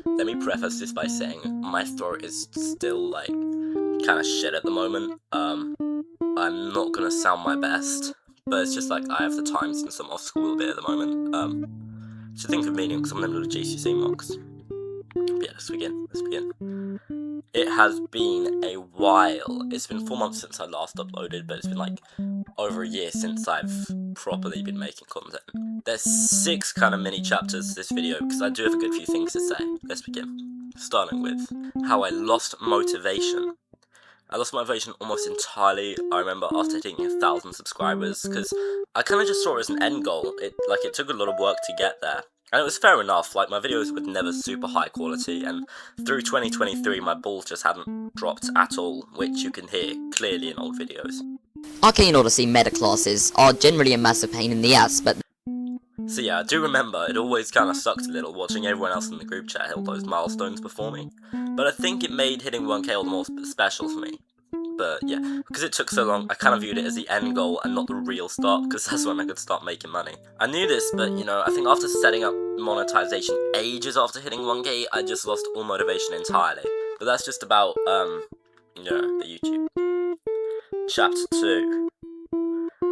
Let me preface this by saying my throat is still, like, kind of shit at the moment. I'm not gonna sound my best, but it's just like I have the time since I'm off school a bit at the moment. So think of meaning because I'm in the middle of GCC mocks. But yeah, let's begin. It has been a while. It's been 4 months since I last uploaded, but it's been like over a year since I've properly been making content. There's 6 kind of mini chapters to this video because I do have a good few things to say. Let's begin. Starting with how I lost motivation. I lost motivation almost entirely, I remember, after hitting 1,000 subscribers, because I kind of just saw it as an end goal. It took a lot of work to get there. And it was fair enough, like, my videos were never super high quality, and through 2023 my balls just hadn't dropped at all, which you can hear clearly in old videos. Arcane Odyssey meta classes are generally a massive pain in the ass, but... So yeah, I do remember it always kind of sucked a little watching everyone else in the group chat hit all those milestones before me, but I think it made hitting 1k all the more special for me. But yeah, because it took so long, I kind of viewed it as the end goal and not the real start, because that's when I could start making money. I knew this, but you know, I think after setting up monetization ages after hitting 1k, I just lost all motivation entirely. But that's just about, you know, the YouTube. Chapter 2.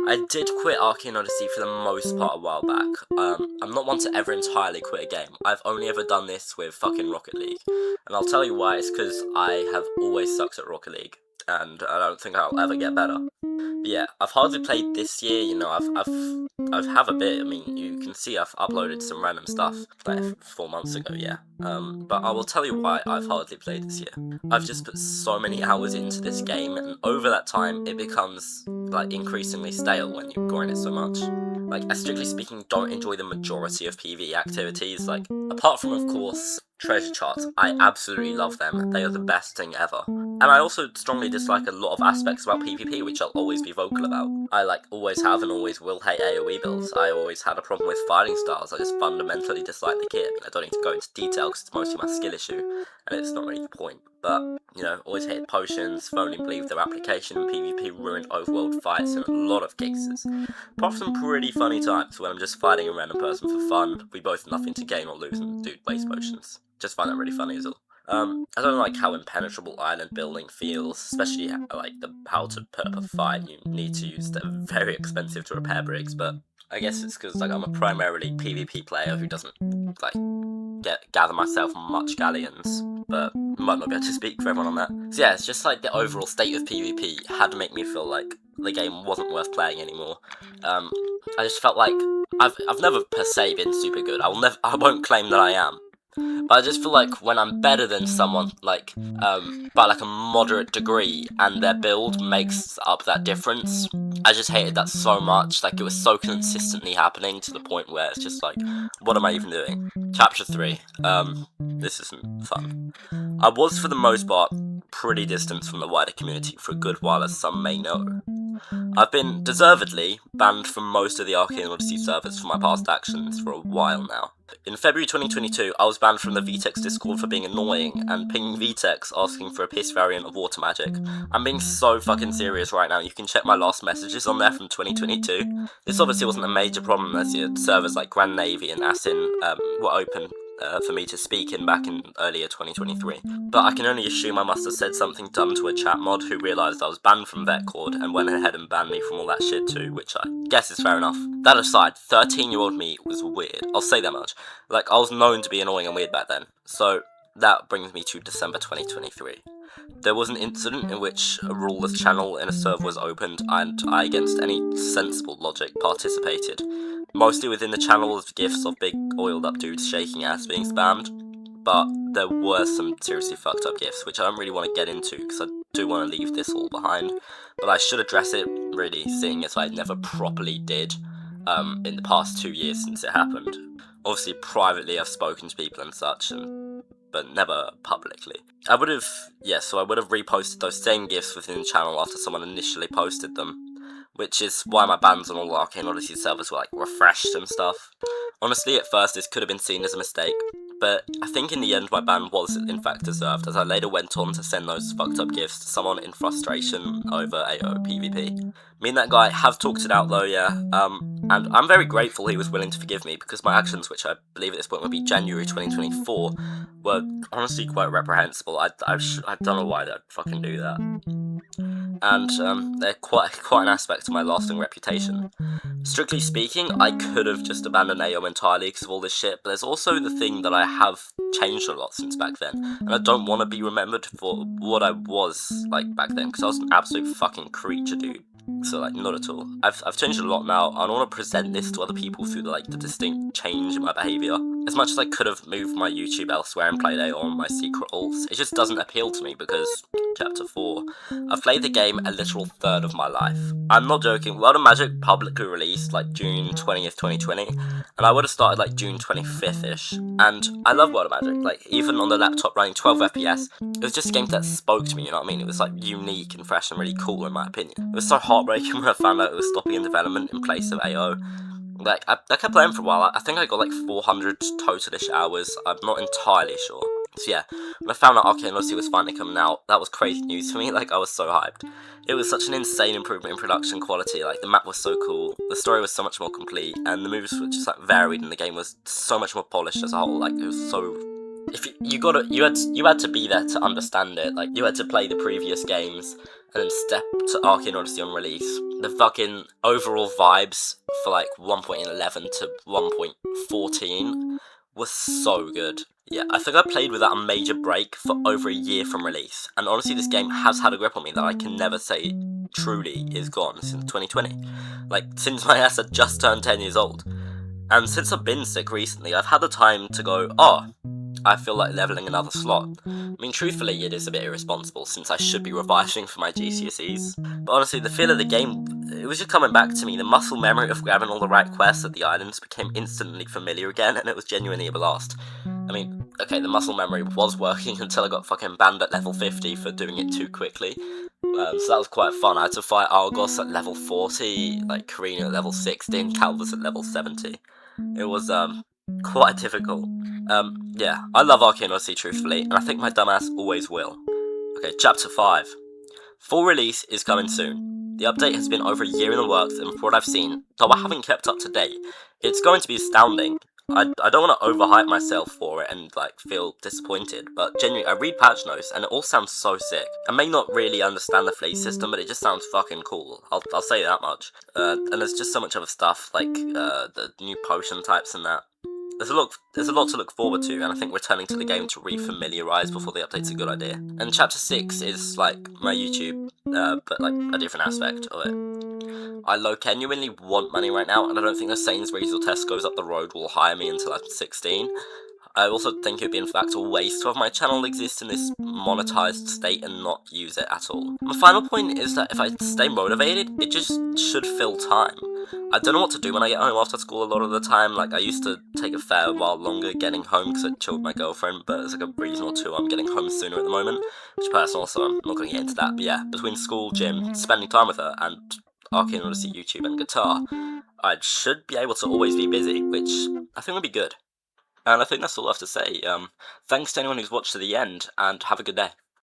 I did quit Arcane Odyssey for the most part a while back. I'm not one to ever entirely quit a game. I've only ever done this with fucking Rocket League. And I'll tell you why, it's because I have always sucked at Rocket League. And I don't think I'll ever get better. But yeah, I've hardly played this year, you know, I've have a bit. I mean, you can see I've uploaded some random stuff, like 4 months ago, yeah. But I will tell you why I've hardly played this year. I've just put so many hours into this game, and over that time, it becomes, like, increasingly stale when you grind it so much. Like, I strictly speaking don't enjoy the majority of PvE activities, like, apart from, of course, treasure charts. I absolutely love them, they are the best thing ever. And I also strongly dislike a lot of aspects about PvP, which I'll always be vocal about. I, like, always have and always will hate AoE builds. I always had a problem with fighting styles. I just fundamentally dislike the kit. I mean, I don't need to go into detail because it's mostly my skill issue, and it's not really the point. But, you know, always hated potions, firmly believe their application in PvP ruined overworld fights in a lot of cases. Apart from some pretty funny times when I'm just fighting a random person for fun, we both have nothing to gain or lose and dude waste potions. Just find that really funny as well. I don't like how impenetrable island building feels, especially like how to put up a fight. You need to use the very expensive to repair brigs, but I guess it's because like I'm a primarily PvP player who doesn't like gather myself much galleons, but might not be able to speak for everyone on that. So yeah, it's just like the overall state of PvP had to make me feel like the game wasn't worth playing anymore. I just felt like I've never per se been super good. I won't claim that I am. But I just feel like when I'm better than someone, like, by like a moderate degree, and their build makes up that difference, I just hated that so much. Like, it was so consistently happening to the point where it's just like, what am I even doing? Chapter 3. This isn't fun. I was, for the most part, pretty distant from the wider community for a good while, as some may know. I've been, deservedly, banned from most of the Arcane Odyssey servers for my past actions for a while now. In February 2022, I was banned from the Vetex Discord for being annoying and pinging Vetex asking for a piss variant of water magic. I'm being so fucking serious right now, you can check my last messages on there from 2022. This obviously wasn't a major problem as your servers like Grand Navy and Assasin were open for me to speak in back in earlier 2023. But I can only assume I must have said something dumb to a chat mod who realised I was banned from Vetcord and went ahead and banned me from all that shit too, which I guess is fair enough. That aside, 13-year-old me was weird, I'll say that much. Like, I was known to be annoying and weird back then. So that brings me to December 2023. There was an incident in which a ruleless channel in a server was opened, and I, against any sensible logic, participated. Mostly within the channel was gifs of big oiled up dudes shaking ass being spammed, but there were some seriously fucked up gifs, which I don't really want to get into because I do want to leave this all behind, but I should address it, really, seeing as I never properly did in the past 2 years since it happened. Obviously, privately I've spoken to people and such, but never publicly. I would have reposted those same gifs within the channel after someone initially posted them, which is why my bans on all the Arcane Odyssey servers were like refreshed and stuff. Honestly, at first this could have been seen as a mistake, but I think in the end my ban was in fact deserved, as I later went on to send those fucked up gifts to someone in frustration over AO PvP. Me and that guy have talked it out though, yeah, and I'm very grateful he was willing to forgive me, because my actions, which I believe at this point would be January 2024, were honestly quite reprehensible. I don't know why they'd fucking do that. And they're quite an aspect to my lasting reputation. Strictly speaking, I could have just abandoned AO entirely because of all this shit, but there's also the thing that I have changed a lot since back then, and I don't want to be remembered for what I was like back then, because I was an absolute fucking creature, dude. So like, not at all. I've changed a lot now. I don't want to present this to other people through the distinct change in my behaviour. As much as I could have moved my YouTube elsewhere and played AO on my secret alts, it just doesn't appeal to me because, Chapter 4, I've played the game a literal third of my life. I'm not joking, World of Magic publicly released like June 20th, 2020, and I would have started like June 25th-ish, and I love World of Magic. Like, even on the laptop running 12 FPS, it was just a game that spoke to me, you know what I mean? It was like unique and fresh and really cool in my opinion. It was so heartbreaking when I found out it was stopping in development in place of AO. Like, I kept playing for a while. I think I got like 400 totalish hours. I'm not entirely sure. So yeah, when I found out Arcane Odyssey was finally coming out, that was crazy news for me. Like, I was so hyped. It was such an insane improvement in production quality. Like, the map was so cool, the story was so much more complete, and the moves were just like varied, and the game was so much more polished as a whole. Like, it was so... If you had to be there to understand it. Like, you had to play the previous games and then step to Arcane Odyssey on release. The fucking overall vibes for like 1.11 to 1.14 was so good. Yeah, I think I played without a major break for over a year from release, and honestly this game has had a grip on me that I can never say truly is gone since 2020. Like, since my ass had just turned 10 years old. And since I've been sick recently, I've had the time to go, oh, I feel like leveling another slot. I mean, truthfully, it is a bit irresponsible since I should be revising for my GCSEs. But honestly, the feel of the game, it was just coming back to me. The muscle memory of grabbing all the right quests at the islands became instantly familiar again, and it was genuinely a blast. I mean, okay, the muscle memory was working until I got fucking banned at level 50 for doing it too quickly. So that was quite fun. I had to fight Argos at level 40, like Karina at level 60, and Calvus at level 70. It was, quite difficult. Yeah, I love Arcane Odyssey, truthfully, and I think my dumbass always will. Okay, Chapter 5. Full release is coming soon. The update has been over a year in the works, and from what I've seen, though I haven't kept up to date, it's going to be astounding. I don't want to overhype myself for it and, like, feel disappointed, but genuinely, I read patch notes, and it all sounds so sick. I may not really understand the fleet system, but it just sounds fucking cool. I'll say that much. And there's just so much other stuff, like, the new potion types and that. There's a lot to look forward to, and I think returning to the game to re-familiarise before the update's a good idea. And Chapter 6 is, like, my YouTube, but, like, a different aspect of it. I genuinely want money right now, and I don't think the Sainsbury's or Tesco's up the road will hire me until I'm 16. I also think it would be in fact a waste to have my channel exist in this monetized state and not use it at all. My final point is that if I stay motivated, it just should fill time. I don't know what to do when I get home after school a lot of the time. Like, I used to take a fair while longer getting home because I chilled with my girlfriend, but there's like a reason or two I'm getting home sooner at the moment, which is personal, so I'm not going to get into that. But yeah, between school, gym, spending time with her, and Arcane Odyssey, YouTube, and guitar, I should be able to always be busy, which I think would be good. And I think that's all I have to say. Thanks to anyone who's watched to the end, and have a good day.